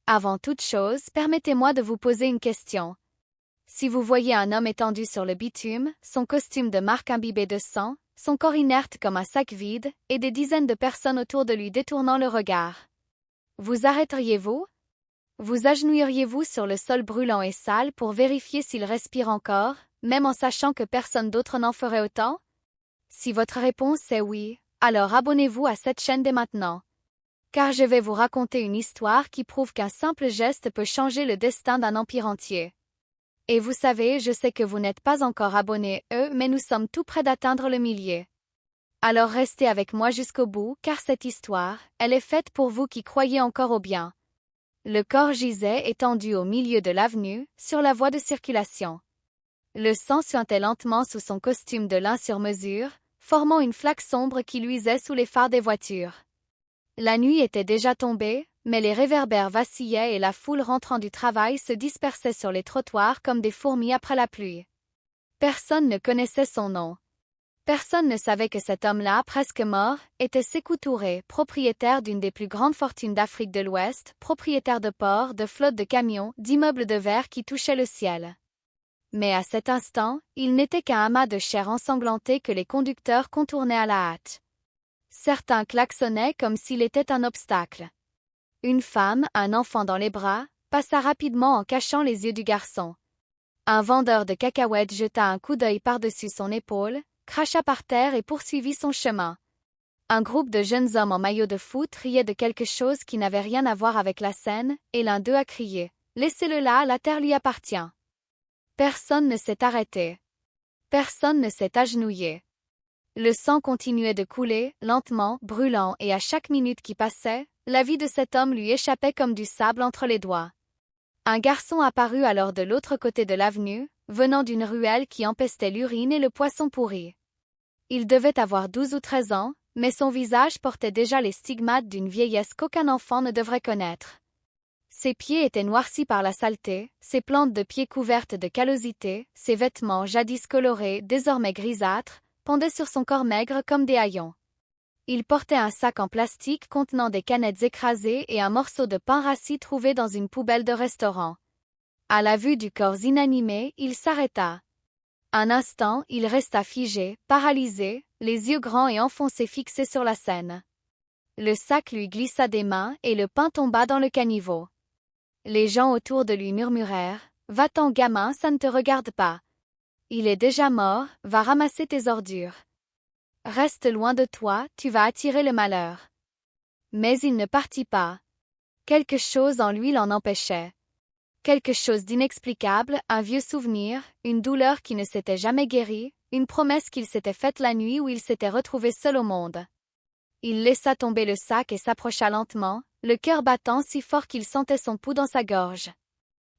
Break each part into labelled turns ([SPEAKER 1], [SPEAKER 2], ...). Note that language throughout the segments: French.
[SPEAKER 1] Avant toute chose, permettez-moi de vous poser une question. Si vous voyez un homme étendu sur le bitume, son costume de marque imbibé de sang, son corps inerte comme un sac vide, et des dizaines de personnes autour de lui détournant le regard, vous arrêteriez-vous? Vous agenouilleriez-vous sur le sol brûlant et sale pour vérifier s'il respire encore, même en sachant que personne d'autre n'en ferait autant? Si votre réponse est oui, alors abonnez-vous à cette chaîne dès maintenant. Car je vais vous raconter une histoire qui prouve qu'un simple geste peut changer le destin d'un empire entier. Et vous savez, je sais que vous n'êtes pas encore abonnés, mais nous sommes tout près d'atteindre le millier. Alors restez avec moi jusqu'au bout, car cette histoire, elle est faite pour vous qui croyez encore au bien. Le corps gisait étendu au milieu de l'avenue, sur la voie de circulation. Le sang suintait lentement sous son costume de lin sur mesure, formant une flaque sombre qui luisait sous les phares des voitures. La nuit était déjà tombée, mais les réverbères vacillaient et la foule rentrant du travail se dispersait sur les trottoirs comme des fourmis après la pluie. Personne ne connaissait son nom. Personne ne savait que cet homme-là, presque mort, était Sékou Touré, propriétaire d'une des plus grandes fortunes d'Afrique de l'Ouest, propriétaire de ports, de flottes de camions, d'immeubles de verre qui touchaient le ciel. Mais à cet instant, il n'était qu'un amas de chair ensanglantée que les conducteurs contournaient à la hâte. Certains klaxonnaient comme s'il était un obstacle. Une femme, un enfant dans les bras, passa rapidement en cachant les yeux du garçon. Un vendeur de cacahuètes jeta un coup d'œil par-dessus son épaule, cracha par terre et poursuivit son chemin. Un groupe de jeunes hommes en maillot de foot riait de quelque chose qui n'avait rien à voir avec la scène, et l'un d'eux a crié « Laissez-le là, la terre lui appartient ». Personne ne s'est arrêté. Personne ne s'est agenouillé. Le sang continuait de couler, lentement, brûlant, et à chaque minute qui passait, la vie de cet homme lui échappait comme du sable entre les doigts. Un garçon apparut alors de l'autre côté de l'avenue, venant d'une ruelle qui empestait l'urine et le poisson pourri. Il devait avoir 12 ou 13 ans, mais son visage portait déjà les stigmates d'une vieillesse qu'aucun enfant ne devrait connaître. Ses pieds étaient noircis par la saleté, ses plantes de pieds couvertes de callosité, ses vêtements jadis colorés, désormais grisâtres, pendaient sur son corps maigre comme des haillons. Il portait un sac en plastique contenant des canettes écrasées et un morceau de pain rassis trouvé dans une poubelle de restaurant. À la vue du corps inanimé, il s'arrêta. Un instant, il resta figé, paralysé, les yeux grands et enfoncés fixés sur la scène. Le sac lui glissa des mains et le pain tomba dans le caniveau. Les gens autour de lui murmurèrent « Va-t'en gamin, ça ne te regarde pas. Il est déjà mort, va ramasser tes ordures. Reste loin de toi, tu vas attirer le malheur. » Mais il ne partit pas. Quelque chose en lui l'en empêchait. Quelque chose d'inexplicable, un vieux souvenir, une douleur qui ne s'était jamais guérie, une promesse qu'il s'était faite la nuit où il s'était retrouvé seul au monde. Il laissa tomber le sac et s'approcha lentement, le cœur battant si fort qu'il sentait son pouls dans sa gorge.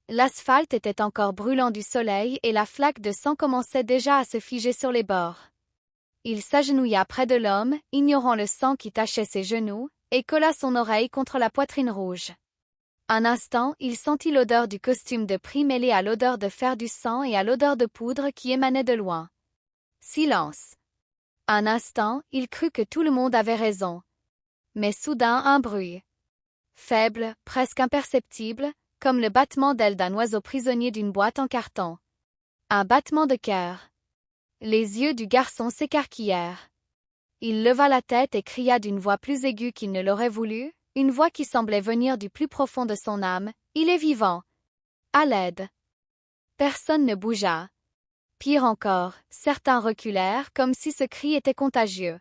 [SPEAKER 1] L'asphalte était encore brûlant du soleil et la flaque de sang commençait déjà à se figer sur les bords. Il s'agenouilla près de l'homme, ignorant le sang qui tachait ses genoux, et colla son oreille contre la poitrine rouge. Un instant, il sentit l'odeur du costume de prix mêlée à l'odeur de fer du sang et à l'odeur de poudre qui émanait de loin. Silence. Un instant, il crut que tout le monde avait raison. Mais soudain un bruit. Faible, presque imperceptible, comme le battement d'ailes d'un oiseau prisonnier d'une boîte en carton. Un battement de cœur. Les yeux du garçon s'écarquillèrent. Il leva la tête et cria d'une voix plus aiguë qu'il ne l'aurait voulu, une voix qui semblait venir du plus profond de son âme. « Il est vivant! À l'aide! » Personne ne bougea. Pire encore, certains reculèrent comme si ce cri était contagieux.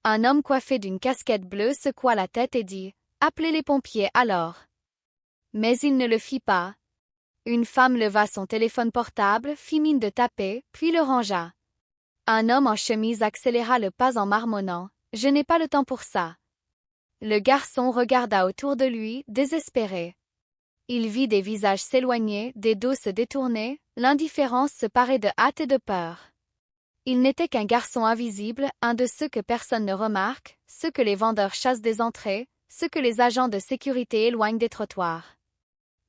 [SPEAKER 1] Un homme coiffé d'une casquette bleue secoua la tête et dit « Appelez les pompiers alors !» Mais il ne le fit pas. Une femme leva son téléphone portable, fit mine de taper, puis le rangea. Un homme en chemise accéléra le pas en marmonnant « Je n'ai pas le temps pour ça !» Le garçon regarda autour de lui, désespéré. Il vit des visages s'éloigner, des dos se détourner, l'indifférence se parer de hâte et de peur. Il n'était qu'un garçon invisible, un de ceux que personne ne remarque, ceux que les vendeurs chassent des entrées, ceux que les agents de sécurité éloignent des trottoirs.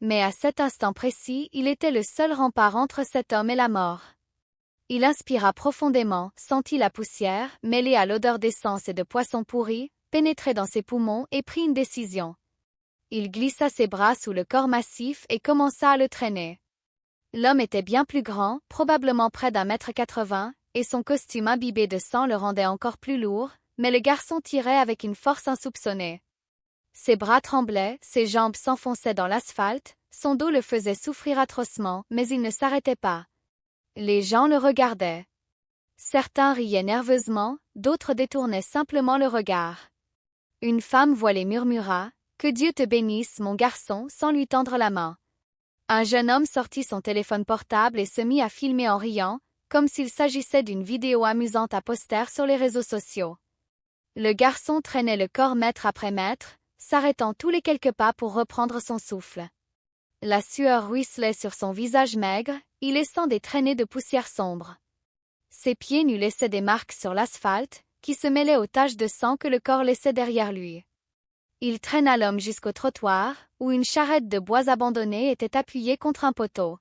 [SPEAKER 1] Mais à cet instant précis, il était le seul rempart entre cet homme et la mort. Il inspira profondément, sentit la poussière, mêlée à l'odeur d'essence et de poisson pourri, pénétrer dans ses poumons et prit une décision. Il glissa ses bras sous le corps massif et commença à le traîner. L'homme était bien plus grand, probablement près d'1,80 m, et son costume imbibé de sang le rendait encore plus lourd, mais le garçon tirait avec une force insoupçonnée. Ses bras tremblaient, ses jambes s'enfonçaient dans l'asphalte, son dos le faisait souffrir atrocement, mais il ne s'arrêtait pas. Les gens le regardaient. Certains riaient nerveusement, d'autres détournaient simplement le regard. Une femme voilée murmura « Que Dieu te bénisse, mon garçon » sans lui tendre la main. Un jeune homme sortit son téléphone portable et se mit à filmer en riant, comme s'il s'agissait d'une vidéo amusante à poster sur les réseaux sociaux. Le garçon traînait le corps mètre après mètre, s'arrêtant tous les quelques pas pour reprendre son souffle. La sueur ruisselait sur son visage maigre, y laissant des traînées de poussière sombre. Ses pieds nus laissaient des marques sur l'asphalte, qui se mêlaient aux taches de sang que le corps laissait derrière lui. Il traîna l'homme jusqu'au trottoir, où une charrette de bois abandonnée était appuyée contre un poteau.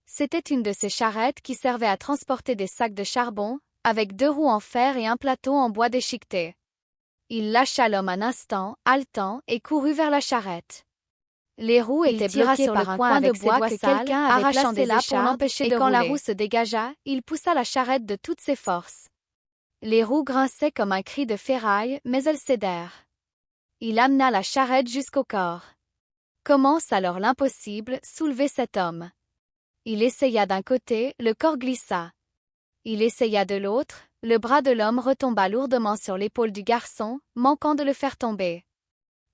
[SPEAKER 1] C'était une de ces charrettes qui servaient à transporter des sacs de charbon, avec 2 roues en fer et un plateau en bois déchiqueté. Il lâcha l'homme un instant, haletant, et courut vers la charrette. Les roues étaient bloquées par un coin de bois que quelqu'un avait placé là pour l'empêcher de rouler. Et quand la roue se dégagea, il poussa la charrette de toutes ses forces. Les roues grinçaient comme un cri de ferraille, mais elles cédèrent. Il amena la charrette jusqu'au corps. Commence alors l'impossible, soulever cet homme. Il essaya d'un côté, le corps glissa. Il essaya de l'autre, le bras de l'homme retomba lourdement sur l'épaule du garçon, manquant de le faire tomber.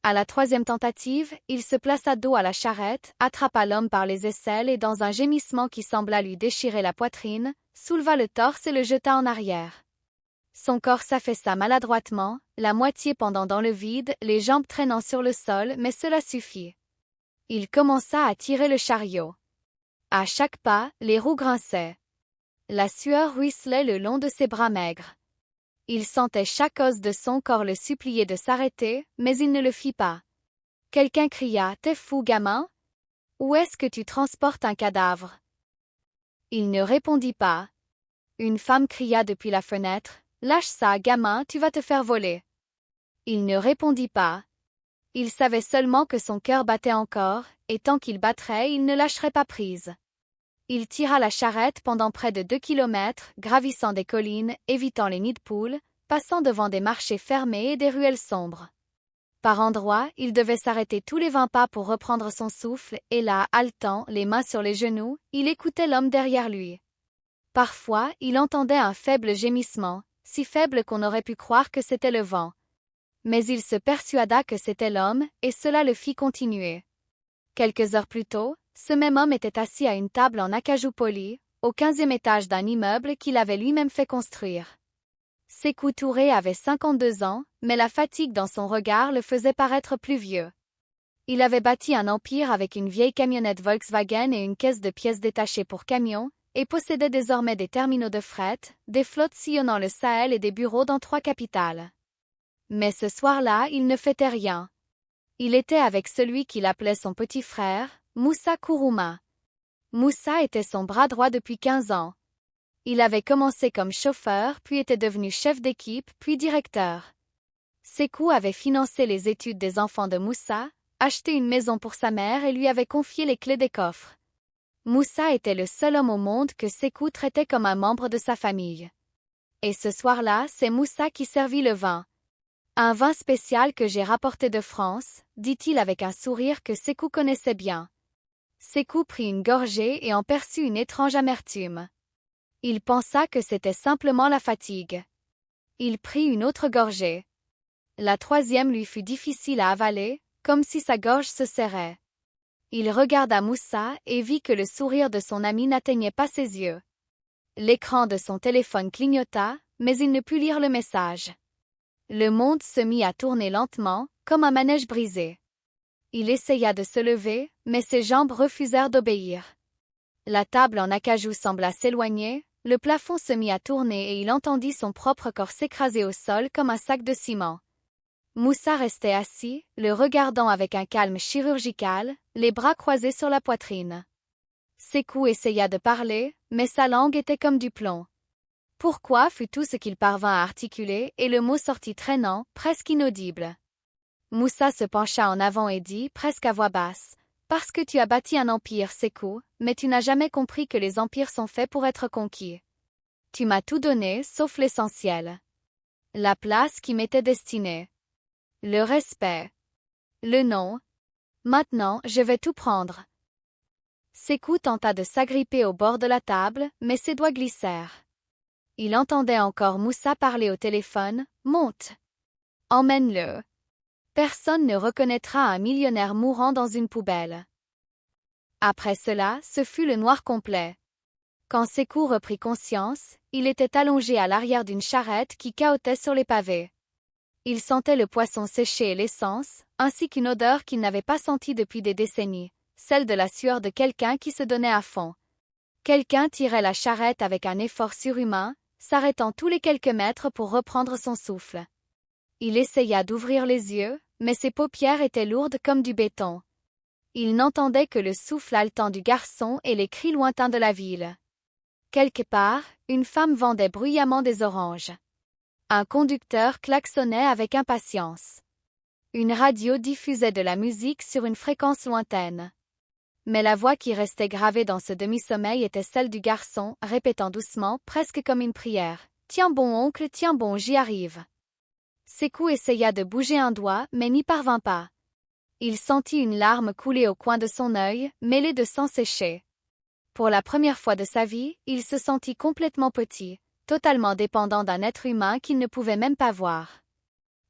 [SPEAKER 1] À la 3e tentative, il se plaça dos à la charrette, attrapa l'homme par les aisselles et dans un gémissement qui sembla lui déchirer la poitrine, souleva le torse et le jeta en arrière. Son corps s'affaissa maladroitement, la moitié pendant dans le vide, les jambes traînant sur le sol, mais cela suffit. Il commença à tirer le chariot. À chaque pas, les roues grinçaient. La sueur ruisselait le long de ses bras maigres. Il sentait chaque os de son corps le supplier de s'arrêter, mais il ne le fit pas. Quelqu'un cria « T'es fou, gamin? Où est-ce que tu transportes un cadavre ?» Il ne répondit pas. Une femme cria depuis la fenêtre « Lâche ça, gamin, tu vas te faire voler. » Il ne répondit pas. Il savait seulement que son cœur battait encore, et tant qu'il battrait, il ne lâcherait pas prise. Il tira la charrette pendant près de 2 kilomètres, gravissant des collines, évitant les nids de poules, passant devant des marchés fermés et des ruelles sombres. Par endroits, il devait s'arrêter tous les 20 pas pour reprendre son souffle, et là, haletant, les mains sur les genoux, il écoutait l'homme derrière lui. Parfois, il entendait un faible gémissement, si faible qu'on aurait pu croire que c'était le vent. Mais il se persuada que c'était l'homme, et cela le fit continuer. Quelques heures plus tôt, ce même homme était assis à une table en acajou poli, au 15e étage d'un immeuble qu'il avait lui-même fait construire. Sékou Touré avait 52 ans, mais la fatigue dans son regard le faisait paraître plus vieux. Il avait bâti un empire avec une vieille camionnette Volkswagen et une caisse de pièces détachées pour camions, et possédait désormais des terminaux de fret, des flottes sillonnant le Sahel et des bureaux dans 3 capitales. Mais ce soir-là, il ne fêtait rien. Il était avec celui qu'il appelait son petit frère, Moussa Kourouma. Moussa était son bras droit depuis 15 ans. Il avait commencé comme chauffeur, puis était devenu chef d'équipe, puis directeur. Sékou avait financé les études des enfants de Moussa, acheté une maison pour sa mère et lui avait confié les clés des coffres. Moussa était le seul homme au monde que Sékou traitait comme un membre de sa famille. Et ce soir-là, c'est Moussa qui servit le vin. Un vin spécial que j'ai rapporté de France, dit-il avec un sourire que Sékou connaissait bien. Sékou prit une gorgée et en perçut une étrange amertume. Il pensa que c'était simplement la fatigue. Il prit une autre gorgée. La 3e lui fut difficile à avaler, comme si sa gorge se serrait. Il regarda Moussa et vit que le sourire de son ami n'atteignait pas ses yeux. L'écran de son téléphone clignota, mais il ne put lire le message. Le monde se mit à tourner lentement, comme un manège brisé. Il essaya de se lever, mais ses jambes refusèrent d'obéir. La table en acajou sembla s'éloigner, le plafond se mit à tourner et il entendit son propre corps s'écraser au sol comme un sac de ciment. Moussa restait assis, le regardant avec un calme chirurgical, les bras croisés sur la poitrine. Sékou essaya de parler, mais sa langue était comme du plomb. Pourquoi fut tout ce qu'il parvint à articuler et le mot sortit traînant, presque inaudible. Moussa se pencha en avant et dit, presque à voix basse, « Parce que tu as bâti un empire, Sékou, mais tu n'as jamais compris que les empires sont faits pour être conquis. Tu m'as tout donné, sauf l'essentiel. La place qui m'était destinée. Le respect. Le nom. Maintenant, je vais tout prendre. » Sékou tenta de s'agripper au bord de la table, mais ses doigts glissèrent. Il entendait encore Moussa parler au téléphone, « Monte. Emmène-le. Personne ne reconnaîtra un millionnaire mourant dans une poubelle. » Après cela, ce fut le noir complet. Quand Sékou reprit conscience, il était allongé à l'arrière d'une charrette qui cahotait sur les pavés. Il sentait le poisson séché et l'essence, ainsi qu'une odeur qu'il n'avait pas sentie depuis des décennies, celle de la sueur de quelqu'un qui se donnait à fond. Quelqu'un tirait la charrette avec un effort surhumain, s'arrêtant tous les quelques mètres pour reprendre son souffle. Il essaya d'ouvrir les yeux, mais ses paupières étaient lourdes comme du béton. Il n'entendait que le souffle haletant du garçon et les cris lointains de la ville. Quelque part, une femme vendait bruyamment des oranges. Un conducteur klaxonnait avec impatience. Une radio diffusait de la musique sur une fréquence lointaine. Mais la voix qui restait gravée dans ce demi-sommeil était celle du garçon, répétant doucement, presque comme une prière. « Tiens bon oncle, tiens bon, j'y arrive. » Sékou essaya de bouger un doigt, mais n'y parvint pas. Il sentit une larme couler au coin de son œil, mêlée de sang séché. Pour la première fois de sa vie, il se sentit complètement petit, totalement dépendant d'un être humain qu'il ne pouvait même pas voir.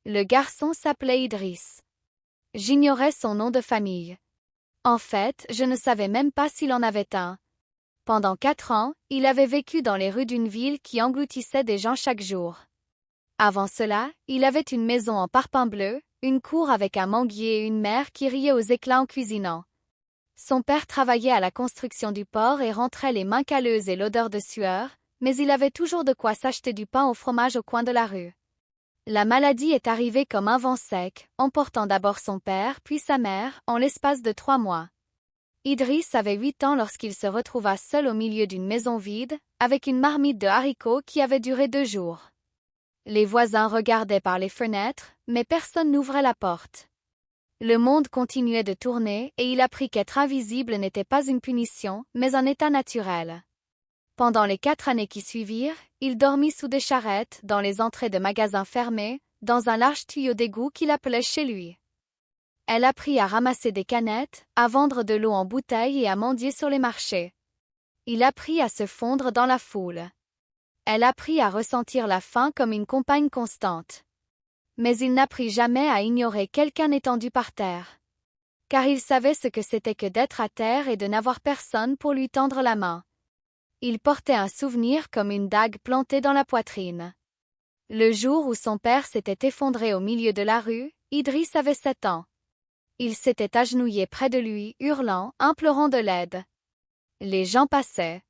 [SPEAKER 1] Le garçon s'appelait Idriss. J'ignorais son nom de famille. En fait, je ne savais même pas s'il en avait un. Pendant 4 ans, il avait vécu dans les rues d'une ville qui engloutissait des gens chaque jour. Avant cela, il avait une maison en parpaing bleu, une cour avec un manguier et une mère qui riait aux éclats en cuisinant. Son père travaillait à la construction du port et rentrait les mains calleuses et l'odeur de sueur, mais il avait toujours de quoi s'acheter du pain au fromage au coin de la rue. La maladie est arrivée comme un vent sec, emportant d'abord son père, puis sa mère, en l'espace de 3 mois. Idriss avait 8 ans lorsqu'il se retrouva seul au milieu d'une maison vide, avec une marmite de haricots qui avait duré 2 jours. Les voisins regardaient par les fenêtres, mais personne n'ouvrait la porte. Le monde continuait de tourner et il apprit qu'être invisible n'était pas une punition, mais un état naturel. Pendant les 4 années qui suivirent, il dormit sous des charrettes, dans les entrées de magasins fermés, dans un large tuyau d'égout qu'il appelait chez lui. Elle apprit à ramasser des canettes, à vendre de l'eau en bouteille et à mendier sur les marchés. Il apprit à se fondre dans la foule. Elle apprit à ressentir la faim comme une compagne constante. Mais il n'apprit jamais à ignorer quelqu'un étendu par terre. Car il savait ce que c'était que d'être à terre et de n'avoir personne pour lui tendre la main. Il portait un souvenir comme une dague plantée dans la poitrine. Le jour où son père s'était effondré au milieu de la rue, Idriss avait 7 ans. Il s'était agenouillé près de lui, hurlant, implorant de l'aide. Les gens passaient.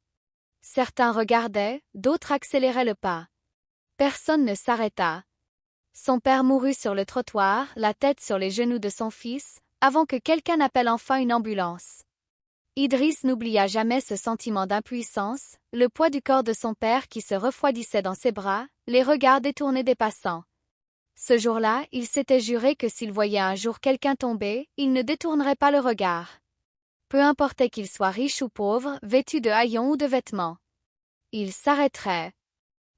[SPEAKER 1] Certains regardaient, d'autres accéléraient le pas. Personne ne s'arrêta. Son père mourut sur le trottoir, la tête sur les genoux de son fils, avant que quelqu'un n'appelle enfin une ambulance. Idriss n'oublia jamais ce sentiment d'impuissance, le poids du corps de son père qui se refroidissait dans ses bras, les regards détournés des passants. Ce jour-là, il s'était juré que s'il voyait un jour quelqu'un tomber, il ne détournerait pas le regard. Peu importait qu'il soit riche ou pauvre, vêtu de haillons ou de vêtements. Il s'arrêterait.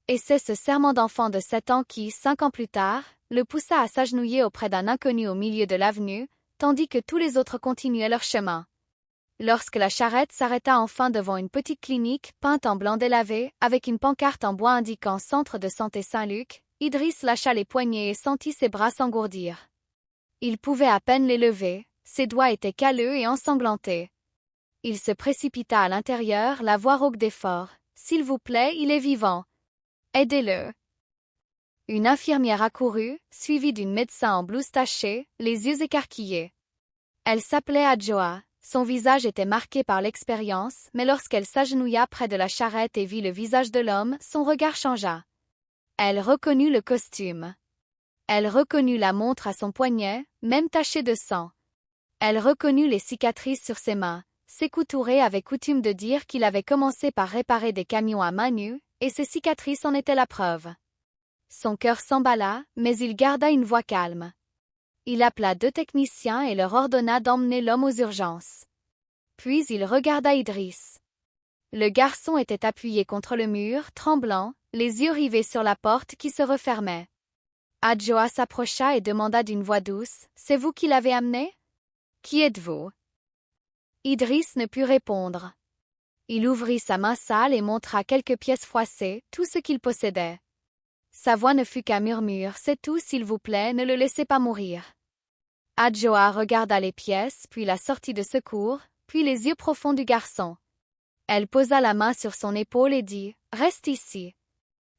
[SPEAKER 1] Et c'est ce serment d'enfant de 7 ans qui, 5 ans plus tard, le poussa à s'agenouiller auprès d'un inconnu au milieu de l'avenue, tandis que tous les autres continuaient leur chemin. Lorsque la charrette s'arrêta enfin devant une petite clinique peinte en blanc délavé, avec une pancarte en bois indiquant Centre de santé Saint-Luc, Idriss lâcha les poignets et sentit ses bras s'engourdir. Il pouvait à peine les lever, ses doigts étaient calleux et ensanglantés. Il se précipita à l'intérieur, la voix rauque d'effort. « S'il vous plaît, il est vivant. Aidez-le. » Une infirmière accourut, suivie d'une médecin en blouse tachée, les yeux écarquillés. Elle s'appelait Adjoa. Son visage était marqué par l'expérience, mais lorsqu'elle s'agenouilla près de la charrette et vit le visage de l'homme, son regard changea. Elle reconnut le costume. Elle reconnut la montre à son poignet, même tachée de sang. Elle reconnut les cicatrices sur ses mains. Sékou Touré avait coutume de dire qu'il avait commencé par réparer des camions à main nue, et ses cicatrices en étaient la preuve. Son cœur s'emballa, mais il garda une voix calme. « Il appela 2 techniciens et leur ordonna d'emmener l'homme aux urgences. Puis il regarda Idriss. Le garçon était appuyé contre le mur, tremblant, les yeux rivés sur la porte qui se refermait. Adjoa s'approcha et demanda d'une voix douce, « C'est vous qui l'avez amené? Qui êtes-vous? » Idriss ne put répondre. Il ouvrit sa main sale et montra quelques pièces froissées, tout ce qu'il possédait. Sa voix ne fut qu'un murmure, « C'est tout, s'il vous plaît, ne le laissez pas mourir. » Adjoa regarda les pièces, puis la sortie de secours, puis les yeux profonds du garçon. Elle posa la main sur son épaule et dit, « Reste ici.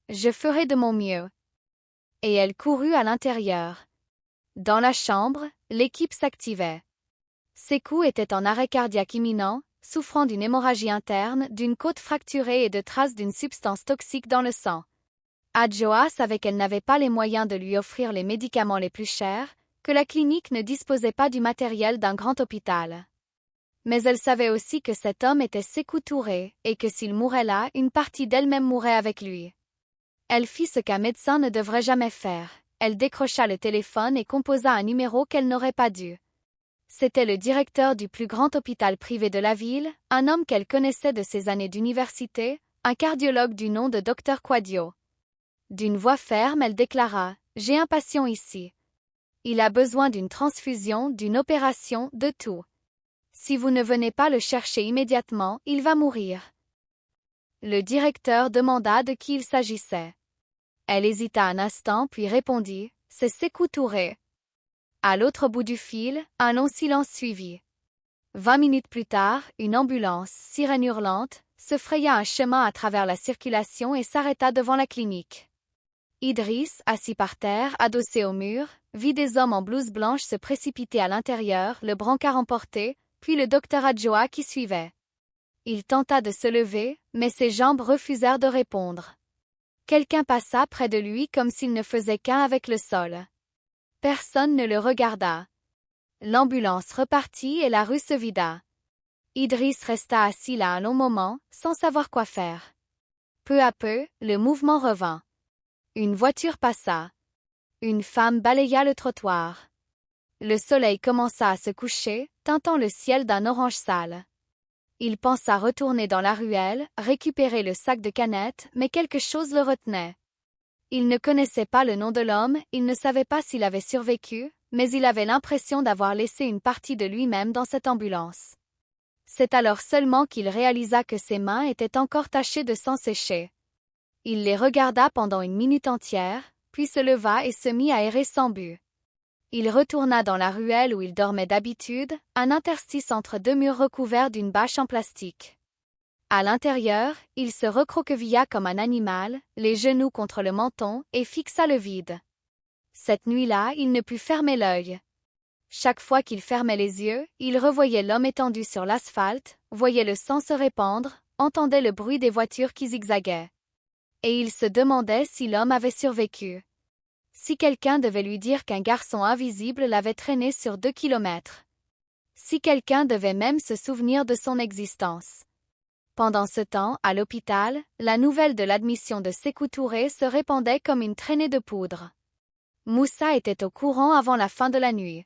[SPEAKER 1] Je ferai de mon mieux. » Et elle courut à l'intérieur. Dans la chambre, l'équipe s'activait. Sekou était en arrêt cardiaque imminent, souffrant d'une hémorragie interne, d'une côte fracturée et de traces d'une substance toxique dans le sang. Adjoa savait qu'elle n'avait pas les moyens de lui offrir les médicaments les plus chers, que la clinique ne disposait pas du matériel d'un grand hôpital. Mais elle savait aussi que cet homme était Sékou Touré, et que s'il mourait là, une partie d'elle-même mourrait avec lui. Elle fit ce qu'un médecin ne devrait jamais faire. Elle décrocha le téléphone et composa un numéro qu'elle n'aurait pas dû. C'était le directeur du plus grand hôpital privé de la ville, un homme qu'elle connaissait de ses années d'université, un cardiologue du nom de Dr Quadio. D'une voix ferme, elle déclara, « J'ai un patient ici. Il a besoin d'une transfusion, d'une opération, de tout. Si vous ne venez pas le chercher immédiatement, il va mourir. » Le directeur demanda de qui il s'agissait. Elle hésita un instant puis répondit, « C'est Sékou Touré. » À l'autre bout du fil, un long silence suivit. 20 minutes plus tard, une ambulance, sirène hurlante, se fraya un chemin à travers la circulation et s'arrêta devant la clinique. Idriss, assis par terre, adossé au mur, vit des hommes en blouse blanche se précipiter à l'intérieur, le brancard emporté, puis le docteur Adjoa qui suivait. Il tenta de se lever, mais ses jambes refusèrent de répondre. Quelqu'un passa près de lui comme s'il ne faisait qu'un avec le sol. Personne ne le regarda. L'ambulance repartit et la rue se vida. Idriss resta assis là un long moment, sans savoir quoi faire. Peu à peu, le mouvement revint. Une voiture passa. Une femme balaya le trottoir. Le soleil commença à se coucher, teintant le ciel d'un orange sale. Il pensa retourner dans la ruelle, récupérer le sac de canettes, mais quelque chose le retenait. Il ne connaissait pas le nom de l'homme, il ne savait pas s'il avait survécu, mais il avait l'impression d'avoir laissé une partie de lui-même dans cette ambulance. C'est alors seulement qu'il réalisa que ses mains étaient encore tachées de sang séché. Il les regarda pendant une minute entière, puis se leva et se mit à errer sans but. Il retourna dans la ruelle où il dormait d'habitude, un interstice entre 2 murs recouverts d'une bâche en plastique. À l'intérieur, il se recroquevilla comme un animal, les genoux contre le menton, et fixa le vide. Cette nuit-là, il ne put fermer l'œil. Chaque fois qu'il fermait les yeux, il revoyait l'homme étendu sur l'asphalte, voyait le sang se répandre, entendait le bruit des voitures qui zigzaguaient. Et il se demandait si l'homme avait survécu. Si quelqu'un devait lui dire qu'un garçon invisible l'avait traîné sur 2 kilomètres. Si quelqu'un devait même se souvenir de son existence. Pendant ce temps, à l'hôpital, la nouvelle de l'admission de Sékou Touré se répandait comme une traînée de poudre. Moussa était au courant avant la fin de la nuit.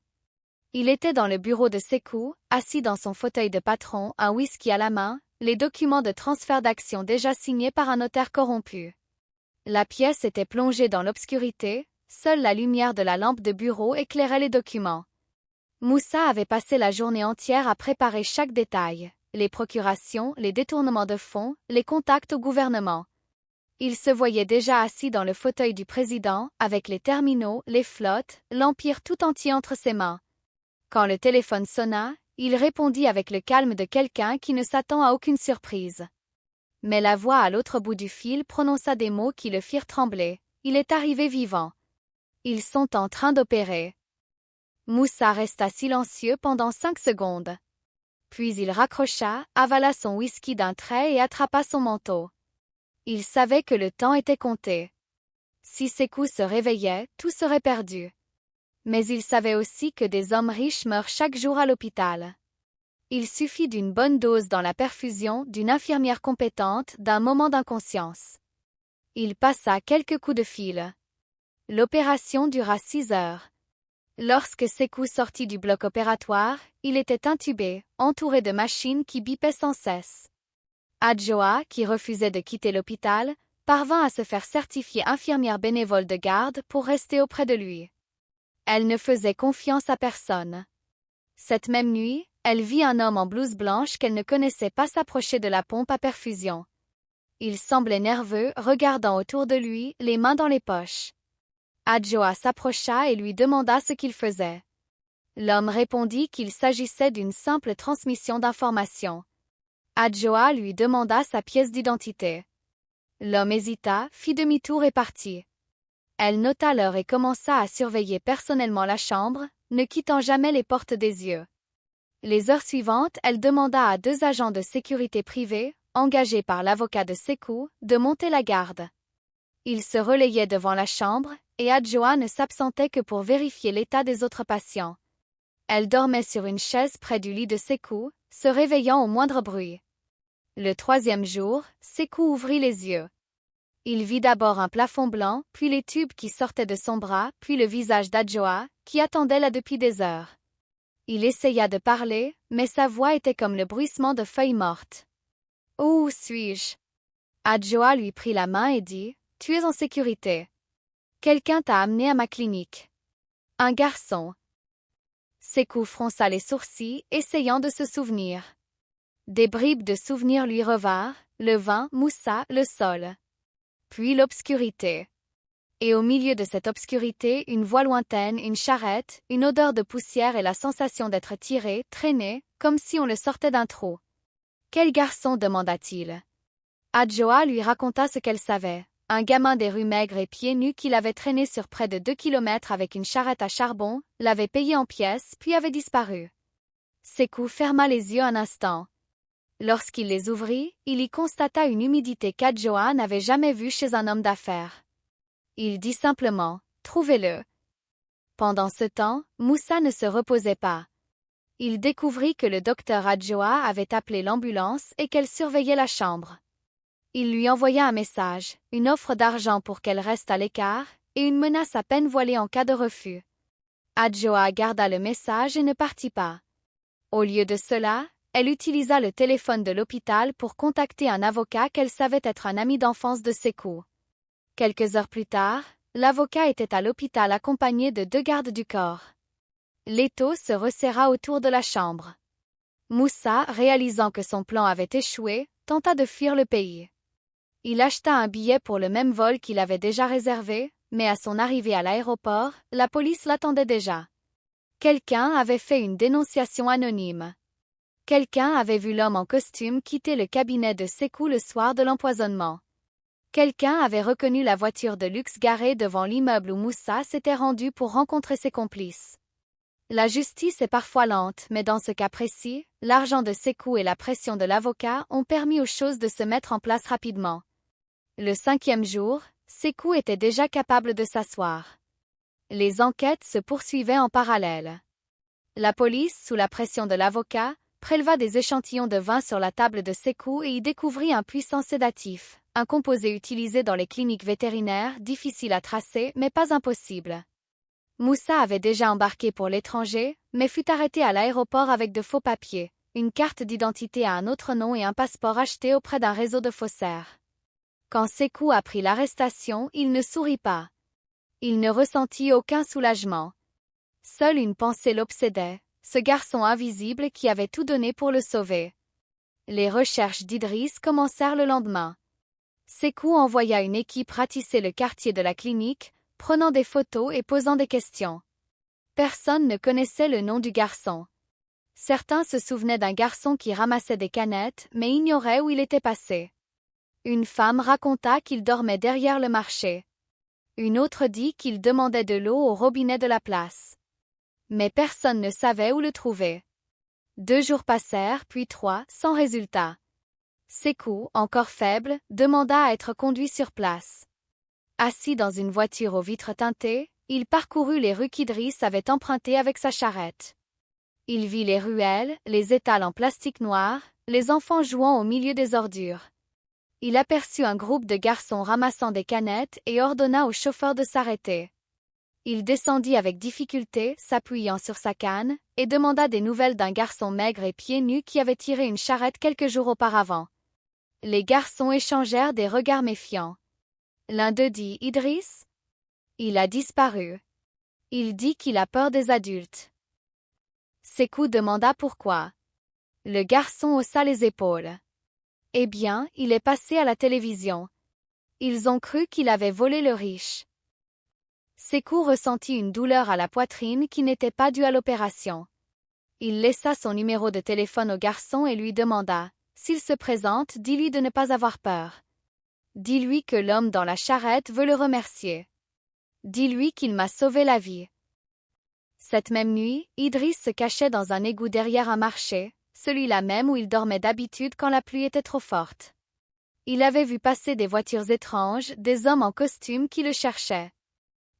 [SPEAKER 1] Il était dans le bureau de Sékou, assis dans son fauteuil de patron, un whisky à la main, les documents de transfert d'actions déjà signés par un notaire corrompu. La pièce était plongée dans l'obscurité, seule la lumière de la lampe de bureau éclairait les documents. Moussa avait passé la journée entière à préparer chaque détail, les procurations, les détournements de fonds, les contacts au gouvernement. Il se voyait déjà assis dans le fauteuil du président, avec les terminaux, les flottes, l'empire tout entier entre ses mains. Quand le téléphone sonna, il répondit avec le calme de quelqu'un qui ne s'attend à aucune surprise. Mais la voix à l'autre bout du fil prononça des mots qui le firent trembler. Il est arrivé vivant. Ils sont en train d'opérer. Moussa resta silencieux pendant 5 secondes. Puis il raccrocha, avala son whisky d'un trait et attrapa son manteau. Il savait que le temps était compté. Si Sékou se réveillait, tout serait perdu. Mais il savait aussi que des hommes riches meurent chaque jour à l'hôpital. Il suffit d'une bonne dose dans la perfusion, d'une infirmière compétente, d'un moment d'inconscience. Il passa quelques coups de fil. L'opération dura 6 heures. Lorsque Sekou sortit du bloc opératoire, il était intubé, entouré de machines qui bipaient sans cesse. Adjoa, qui refusait de quitter l'hôpital, parvint à se faire certifier infirmière bénévole de garde pour rester auprès de lui. Elle ne faisait confiance à personne. Cette même nuit, elle vit un homme en blouse blanche qu'elle ne connaissait pas s'approcher de la pompe à perfusion. Il semblait nerveux, regardant autour de lui, les mains dans les poches. Adjoa s'approcha et lui demanda ce qu'il faisait. L'homme répondit qu'il s'agissait d'une simple transmission d'informations. Adjoa lui demanda sa pièce d'identité. L'homme hésita, fit demi-tour et partit. Elle nota l'heure et commença à surveiller personnellement la chambre, ne quittant jamais les portes des yeux. Les heures suivantes, elle demanda à 2 agents de sécurité privée, engagés par l'avocat de Sekou, de monter la garde. Ils se relayaient devant la chambre, et Adjoa ne s'absentait que pour vérifier l'état des autres patients. Elle dormait sur une chaise près du lit de Sekou, se réveillant au moindre bruit. Le 3e jour, Sekou ouvrit les yeux. Il vit d'abord un plafond blanc, puis les tubes qui sortaient de son bras, puis le visage d'Adjoa, qui attendait là depuis des heures. Il essaya de parler, mais sa voix était comme le bruissement de feuilles mortes. « Où suis-je » Adjoa lui prit la main et dit « Tu es en sécurité. Quelqu'un t'a amené à ma clinique. » « Un garçon. » Sekou fronça les sourcils, essayant de se souvenir. Des bribes de souvenirs lui revinrent, le vin, Moussa, le sol. Puis l'obscurité. Et au milieu de cette obscurité, une voix lointaine, une charrette, une odeur de poussière et la sensation d'être tiré, traîné, comme si on le sortait d'un trou. « Quel garçon » demanda-t-il. Adjoa lui raconta ce qu'elle savait. Un gamin des rues maigres et pieds nus qui l'avait traîné sur près de 2 kilomètres avec une charrette à charbon, l'avait payé en pièces puis avait disparu. Sekou ferma les yeux un instant. Lorsqu'il les ouvrit, il y constata une humidité qu'Adjoa n'avait jamais vue chez un homme d'affaires. Il dit simplement « Trouvez-le ». Pendant ce temps, Moussa ne se reposait pas. Il découvrit que le docteur Adjoa avait appelé l'ambulance et qu'elle surveillait la chambre. Il lui envoya un message, une offre d'argent pour qu'elle reste à l'écart, et une menace à peine voilée en cas de refus. Adjoa garda le message et ne partit pas. Au lieu de cela, elle utilisa le téléphone de l'hôpital pour contacter un avocat qu'elle savait être un ami d'enfance de Sekou. Quelques heures plus tard, l'avocat était à l'hôpital accompagné de 2 gardes du corps. L'étau se resserra autour de la chambre. Moussa, réalisant que son plan avait échoué, tenta de fuir le pays. Il acheta un billet pour le même vol qu'il avait déjà réservé, mais à son arrivée à l'aéroport, la police l'attendait déjà. Quelqu'un avait fait une dénonciation anonyme. Quelqu'un avait vu l'homme en costume quitter le cabinet de Sekou le soir de l'empoisonnement. Quelqu'un avait reconnu la voiture de luxe garée devant l'immeuble où Moussa s'était rendu pour rencontrer ses complices. La justice est parfois lente, mais dans ce cas précis, l'argent de Sekou et la pression de l'avocat ont permis aux choses de se mettre en place rapidement. Le 5e jour, Sekou était déjà capable de s'asseoir. Les enquêtes se poursuivaient en parallèle. La police, sous la pression de l'avocat, préleva des échantillons de vin sur la table de Sekou et y découvrit un puissant sédatif, un composé utilisé dans les cliniques vétérinaires, difficile à tracer mais pas impossible. Moussa avait déjà embarqué pour l'étranger, mais fut arrêté à l'aéroport avec de faux papiers, une carte d'identité à un autre nom et un passeport acheté auprès d'un réseau de faussaires. Quand Sekou apprit l'arrestation, il ne sourit pas. Il ne ressentit aucun soulagement. Seule une pensée l'obsédait, ce garçon invisible qui avait tout donné pour le sauver. Les recherches d'Idriss commencèrent le lendemain. Sekou envoya une équipe ratisser le quartier de la clinique, prenant des photos et posant des questions. Personne ne connaissait le nom du garçon. Certains se souvenaient d'un garçon qui ramassait des canettes, mais ignoraient où il était passé. Une femme raconta qu'il dormait derrière le marché. Une autre dit qu'il demandait de l'eau au robinet de la place. Mais personne ne savait où le trouver. 2 jours passèrent, puis 3, sans résultat. Sekou, encore faible, demanda à être conduit sur place. Assis dans une voiture aux vitres teintées, il parcourut les rues qu'Idriss avait empruntées avec sa charrette. Il vit les ruelles, les étals en plastique noir, les enfants jouant au milieu des ordures. Il aperçut un groupe de garçons ramassant des canettes et ordonna au chauffeur de s'arrêter. Il descendit avec difficulté, s'appuyant sur sa canne, et demanda des nouvelles d'un garçon maigre et pieds nus qui avait tiré une charrette quelques jours auparavant. Les garçons échangèrent des regards méfiants. L'un d'eux dit « Idriss ?» Il a disparu. Il dit qu'il a peur des adultes. Sékou demanda pourquoi. Le garçon haussa les épaules. Eh bien, il est passé à la télévision. Ils ont cru qu'il avait volé le riche. Sékou ressentit une douleur à la poitrine qui n'était pas due à l'opération. Il laissa son numéro de téléphone au garçon et lui demanda « S'il se présente, dis-lui de ne pas avoir peur. Dis-lui que l'homme dans la charrette veut le remercier. Dis-lui qu'il m'a sauvé la vie. » Cette même nuit, Idriss se cachait dans un égout derrière un marché, celui-là même où il dormait d'habitude quand la pluie était trop forte. Il avait vu passer des voitures étranges, des hommes en costume qui le cherchaient.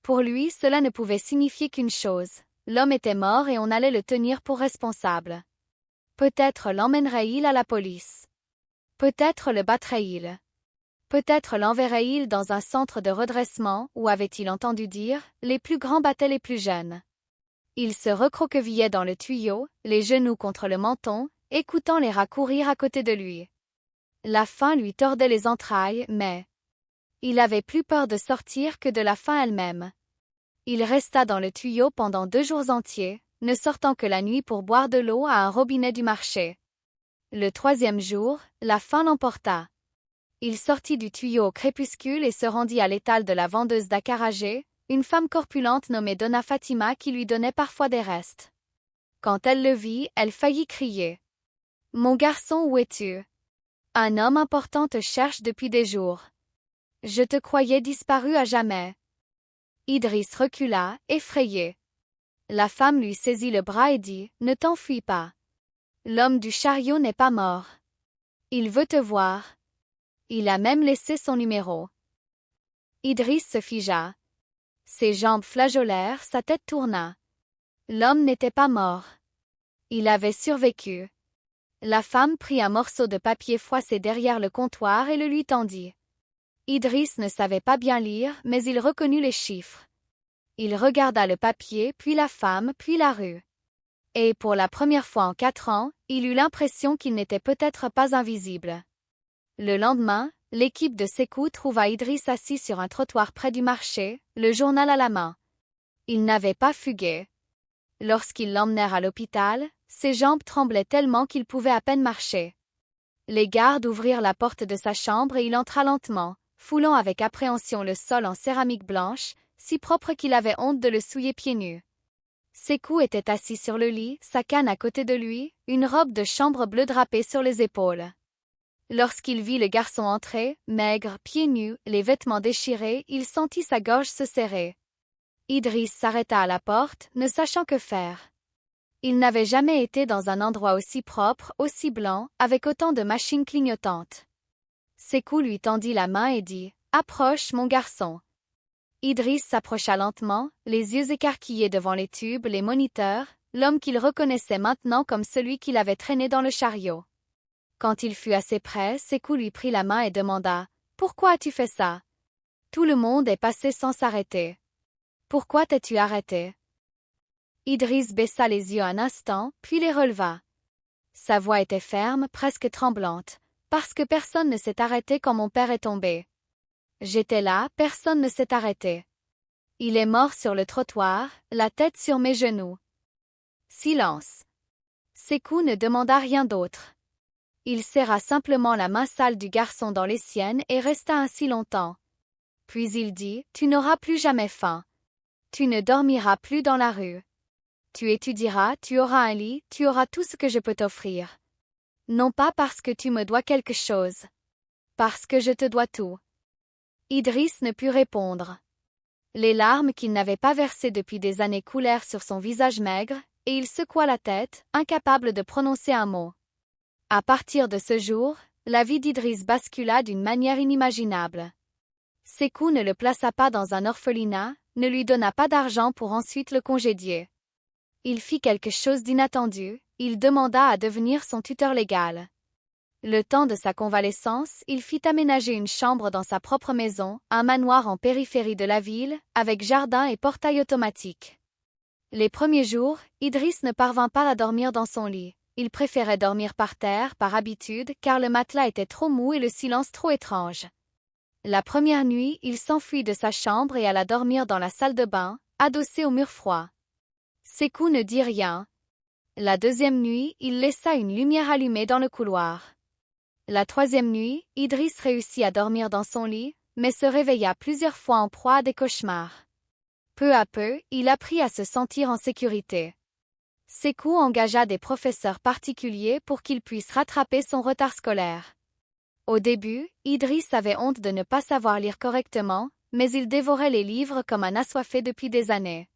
[SPEAKER 1] Pour lui, cela ne pouvait signifier qu'une chose. L'homme était mort et on allait le tenir pour responsable. Peut-être l'emmènerait-il à la police. Peut-être le battrait-il. Peut-être l'enverrait-il dans un centre de redressement où, avait-il entendu dire, les plus grands battaient les plus jeunes. Il se recroquevillait dans le tuyau, les genoux contre le menton, écoutant les rats courir à côté de lui. La faim lui tordait les entrailles, mais il avait plus peur de sortir que de la faim elle-même. Il resta dans le tuyau pendant 2 jours entiers, ne sortant que la nuit pour boire de l'eau à un robinet du marché. Le 3e jour, la faim l'emporta. Il sortit du tuyau au crépuscule et se rendit à l'étal de la vendeuse d'acarajé, une femme corpulente nommée Donna Fatima qui lui donnait parfois des restes. Quand elle le vit, elle faillit crier. « Mon garçon, où es-tu? Un homme important te cherche depuis des jours. Je te croyais disparu à jamais. » Idriss recula, effrayé. La femme lui saisit le bras et dit « Ne t'enfuis pas. L'homme du chariot n'est pas mort. Il veut te voir. Il a même laissé son numéro. » Idriss se figea. Ses jambes flageolèrent, sa tête tourna. L'homme n'était pas mort. Il avait survécu. La femme prit un morceau de papier froissé derrière le comptoir et le lui tendit. Idriss ne savait pas bien lire, mais il reconnut les chiffres. Il regarda le papier, puis la femme, puis la rue. Et pour la première fois en 4 ans, il eut l'impression qu'il n'était peut-être pas invisible. Le lendemain, l'équipe de Sékou trouva Idriss assis sur un trottoir près du marché, le journal à la main. Il n'avait pas fugué. Lorsqu'ils l'emmenèrent à l'hôpital, ses jambes tremblaient tellement qu'il pouvait à peine marcher. Les gardes ouvrirent la porte de sa chambre et il entra lentement, foulant avec appréhension le sol en céramique blanche, si propre qu'il avait honte de le souiller pieds nus. Sékou était assis sur le lit, sa canne à côté de lui, une robe de chambre bleue drapée sur les épaules. Lorsqu'il vit le garçon entrer, maigre, pieds nus, les vêtements déchirés, il sentit sa gorge se serrer. Idriss s'arrêta à la porte, ne sachant que faire. Il n'avait jamais été dans un endroit aussi propre, aussi blanc, avec autant de machines clignotantes. Sékou lui tendit la main et dit « Approche, mon garçon. » Idriss s'approcha lentement, les yeux écarquillés devant les tubes, les moniteurs, l'homme qu'il reconnaissait maintenant comme celui qu'il avait traîné dans le chariot. Quand il fut assez près, Sékou lui prit la main et demanda « Pourquoi as-tu fait ça? Tout le monde est passé sans s'arrêter. Pourquoi t'es-tu arrêté? » Idriss baissa les yeux un instant, puis les releva. Sa voix était ferme, presque tremblante. « Parce que personne ne s'est arrêté quand mon père est tombé. J'étais là, personne ne s'est arrêté. Il est mort sur le trottoir, la tête sur mes genoux. » Silence. Sékou ne demanda rien d'autre. Il serra simplement la main sale du garçon dans les siennes et resta ainsi longtemps. Puis il dit « Tu n'auras plus jamais faim. Tu ne dormiras plus dans la rue. Tu étudieras, tu auras un lit, tu auras tout ce que je peux t'offrir. Non pas parce que tu me dois quelque chose. Parce que je te dois tout. » Idriss ne put répondre. Les larmes qu'il n'avait pas versées depuis des années coulèrent sur son visage maigre, et il secoua la tête, incapable de prononcer un mot. À partir de ce jour, la vie d'Idriss bascula d'une manière inimaginable. Sékou ne le plaça pas dans un orphelinat, ne lui donna pas d'argent pour ensuite le congédier. Il fit quelque chose d'inattendu, il demanda à devenir son tuteur légal. Le temps de sa convalescence, il fit aménager une chambre dans sa propre maison, un manoir en périphérie de la ville, avec jardin et portail automatique. Les premiers jours, Idriss ne parvint pas à dormir dans son lit. Il préférait dormir par terre, par habitude, car le matelas était trop mou et le silence trop étrange. La première nuit, il s'enfuit de sa chambre et alla dormir dans la salle de bain, adossé au mur froid. Sékou ne dit rien. La deuxième nuit, il laissa une lumière allumée dans le couloir. La troisième nuit, Idriss réussit à dormir dans son lit, mais se réveilla plusieurs fois en proie à des cauchemars. Peu à peu, il apprit à se sentir en sécurité. Sékou engagea des professeurs particuliers pour qu'ils puissent rattraper son retard scolaire. Au début, Idriss avait honte de ne pas savoir lire correctement, mais il dévorait les livres comme un assoiffé depuis des années.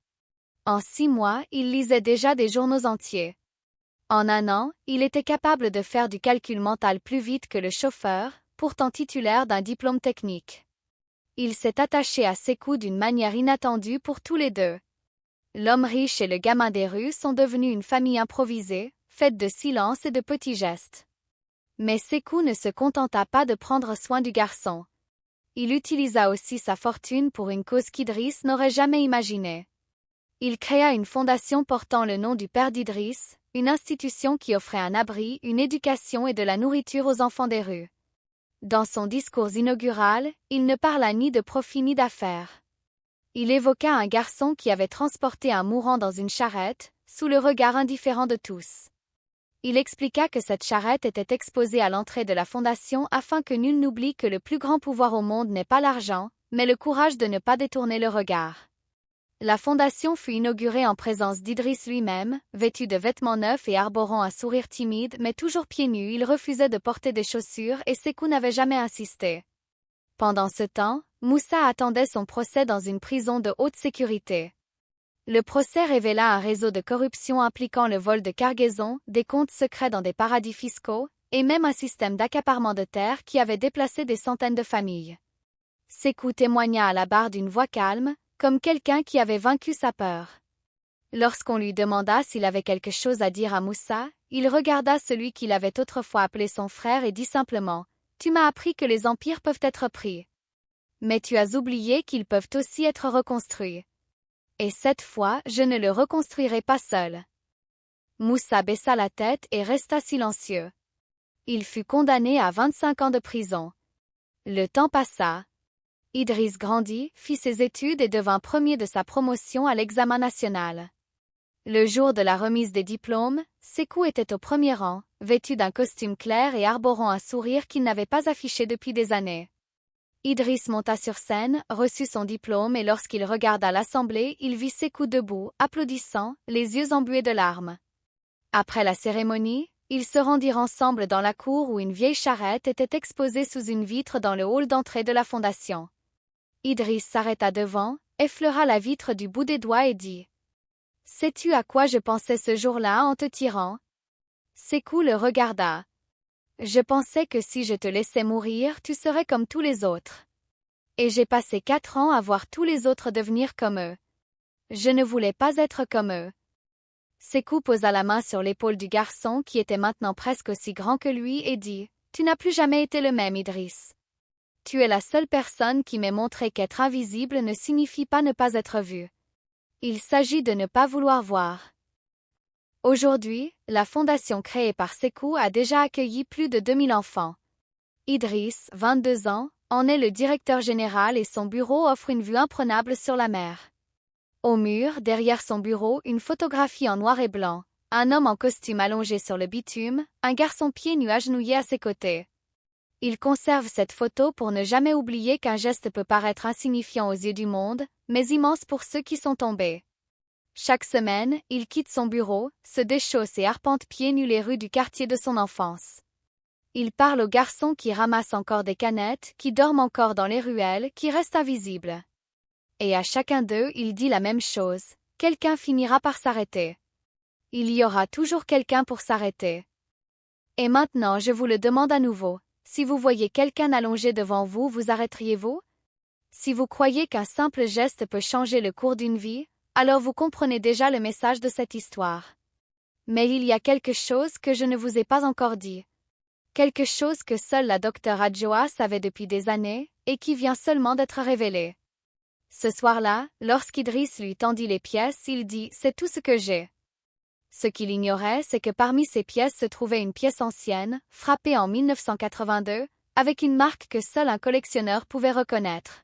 [SPEAKER 1] En 6 mois, il lisait déjà des journaux entiers. En 1 an, il était capable de faire du calcul mental plus vite que le chauffeur, pourtant titulaire d'un diplôme technique. Il s'est attaché à Sékou d'une manière inattendue pour tous les deux. L'homme riche et le gamin des rues sont devenus une famille improvisée, faite de silence et de petits gestes. Mais Sékou ne se contenta pas de prendre soin du garçon. Il utilisa aussi sa fortune pour une cause qu'Idriss n'aurait jamais imaginée. Il créa une fondation portant le nom du père d'Idriss, une institution qui offrait un abri, une éducation et de la nourriture aux enfants des rues. Dans son discours inaugural, il ne parla ni de profit ni d'affaires. Il évoqua un garçon qui avait transporté un mourant dans une charrette, sous le regard indifférent de tous. Il expliqua que cette charrette était exposée à l'entrée de la fondation afin que nul n'oublie que le plus grand pouvoir au monde n'est pas l'argent, mais le courage de ne pas détourner le regard. La fondation fut inaugurée en présence d'Idriss lui-même, vêtu de vêtements neufs et arborant un sourire timide mais toujours pieds nus. Il refusait de porter des chaussures et Sékou n'avait jamais insisté. Pendant ce temps, Moussa attendait son procès dans une prison de haute sécurité. Le procès révéla un réseau de corruption impliquant le vol de cargaisons, des comptes secrets dans des paradis fiscaux, et même un système d'accaparement de terre qui avait déplacé des centaines de familles. Sékou témoigna à la barre d'une voix calme, comme quelqu'un qui avait vaincu sa peur. Lorsqu'on lui demanda s'il avait quelque chose à dire à Moussa, il regarda celui qu'il avait autrefois appelé son frère et dit simplement « Tu m'as appris que les empires peuvent être pris. Mais tu as oublié qu'ils peuvent aussi être reconstruits. Et cette fois, je ne le reconstruirai pas seul. » Moussa baissa la tête et resta silencieux. Il fut condamné à 25 ans de prison. Le temps passa. Idriss grandit, fit ses études et devint premier de sa promotion à l'examen national. Le jour de la remise des diplômes, Sékou était au premier rang, vêtu d'un costume clair et arborant un sourire qu'il n'avait pas affiché depuis des années. Idriss monta sur scène, reçut son diplôme et lorsqu'il regarda l'assemblée, il vit Sékou debout, applaudissant, les yeux embués de larmes. Après la cérémonie, ils se rendirent ensemble dans la cour où une vieille charrette était exposée sous une vitre dans le hall d'entrée de la fondation. Idriss s'arrêta devant, effleura la vitre du bout des doigts et dit « Sais-tu à quoi je pensais ce jour-là en te tirant ?» Sékou le regarda. « Je pensais que si je te laissais mourir, tu serais comme tous les autres. Et j'ai passé 4 ans à voir tous les autres devenir comme eux. Je ne voulais pas être comme eux. » Sékou posa la main sur l'épaule du garçon qui était maintenant presque aussi grand que lui et dit « Tu n'as plus jamais été le même, Idriss. Tu es la seule personne qui m'ait montré qu'être invisible ne signifie pas ne pas être vu. Il s'agit de ne pas vouloir voir. » Aujourd'hui, la fondation créée par Sékou a déjà accueilli plus de 2000 enfants. Idriss, 22 ans, en est le directeur général et son bureau offre une vue imprenable sur la mer. Au mur, derrière son bureau, une photographie en noir et blanc. Un homme en costume allongé sur le bitume, un garçon pieds nus agenouillé à ses côtés. Il conserve cette photo pour ne jamais oublier qu'un geste peut paraître insignifiant aux yeux du monde, mais immense pour ceux qui sont tombés. Chaque semaine, il quitte son bureau, se déchausse et arpente pieds nus les rues du quartier de son enfance. Il parle aux garçons qui ramassent encore des canettes, qui dorment encore dans les ruelles, qui restent invisibles. Et à chacun d'eux, il dit la même chose. Quelqu'un finira par s'arrêter. Il y aura toujours quelqu'un pour s'arrêter. Et maintenant, je vous le demande à nouveau. Si vous voyez quelqu'un allongé devant vous, vous arrêteriez-vous? Si vous croyez qu'un simple geste peut changer le cours d'une vie, alors vous comprenez déjà le message de cette histoire. Mais il y a quelque chose que je ne vous ai pas encore dit. Quelque chose que seule la docteure Adjoa savait depuis des années, et qui vient seulement d'être révélé. Ce soir-là, lorsqu'Idriss lui tendit les pièces, il dit « C'est tout ce que j'ai ». Ce qu'il ignorait, c'est que parmi ces pièces se trouvait une pièce ancienne, frappée en 1982, avec une marque que seul un collectionneur pouvait reconnaître.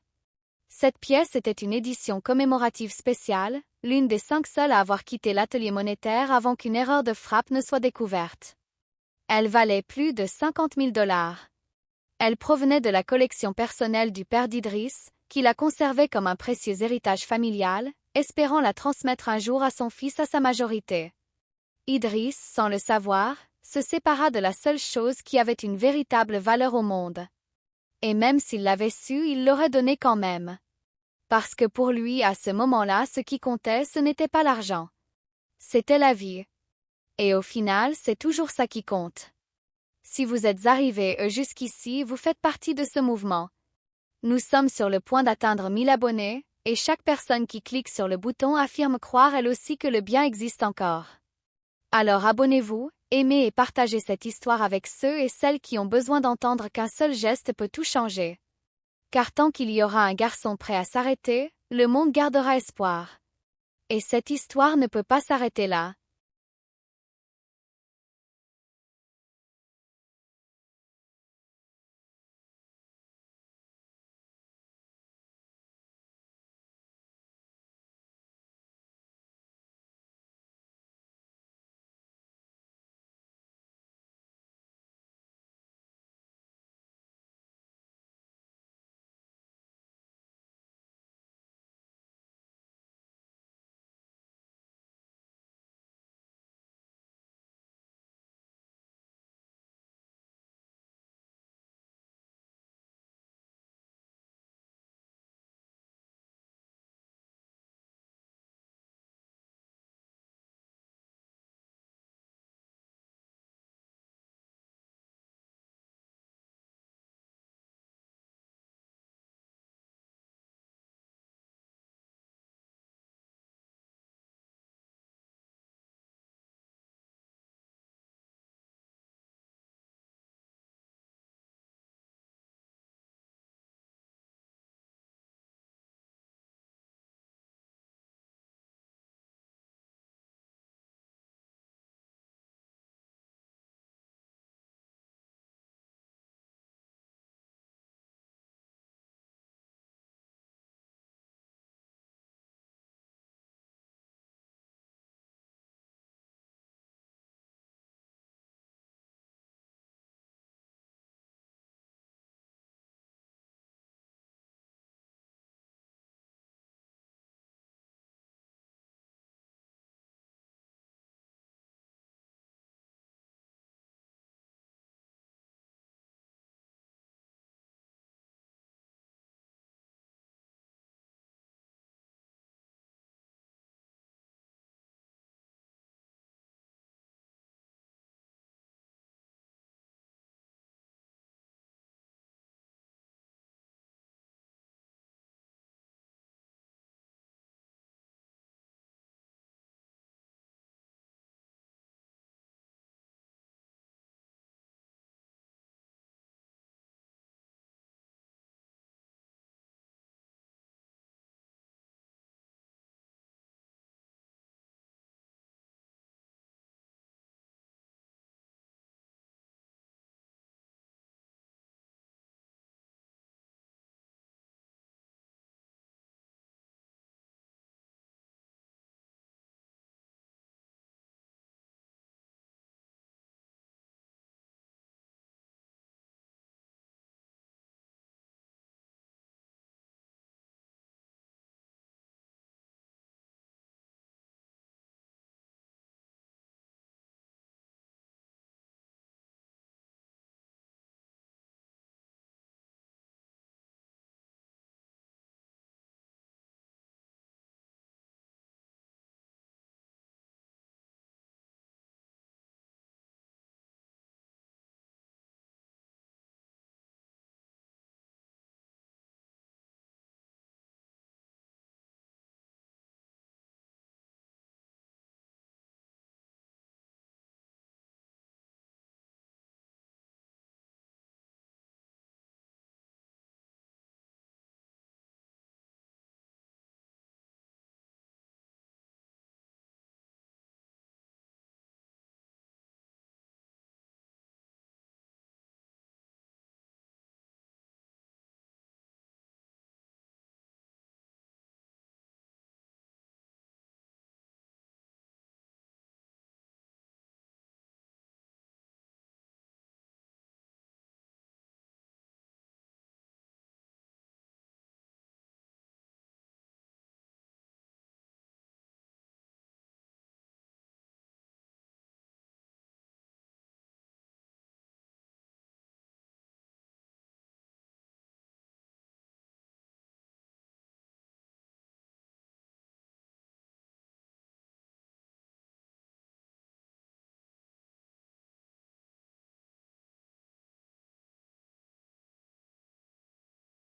[SPEAKER 1] Cette pièce était une édition commémorative spéciale, l'une des 5 seules à avoir quitté l'atelier monétaire avant qu'une erreur de frappe ne soit découverte. Elle valait plus de 50 000 $. Elle provenait de la collection personnelle du père d'Idriss, qui la conservait comme un précieux héritage familial, espérant la transmettre un jour à son fils à sa majorité. Idriss, sans le savoir, se sépara de la seule chose qui avait une véritable valeur au monde. Et même s'il l'avait su, il l'aurait donné quand même. Parce que pour lui, à ce moment-là, ce qui comptait, ce n'était pas l'argent. C'était la vie. Et au final, c'est toujours ça qui compte. Si vous êtes arrivé jusqu'ici, vous faites partie de ce mouvement. Nous sommes sur le point d'atteindre 1000 abonnés, et chaque personne qui clique sur le bouton affirme croire elle aussi que le bien existe encore. Alors abonnez-vous, aimez et partagez cette histoire avec ceux et celles qui ont besoin d'entendre qu'un seul geste peut tout changer. Car tant qu'il y aura un garçon prêt à s'arrêter, le monde gardera espoir. Et cette histoire ne peut pas s'arrêter là.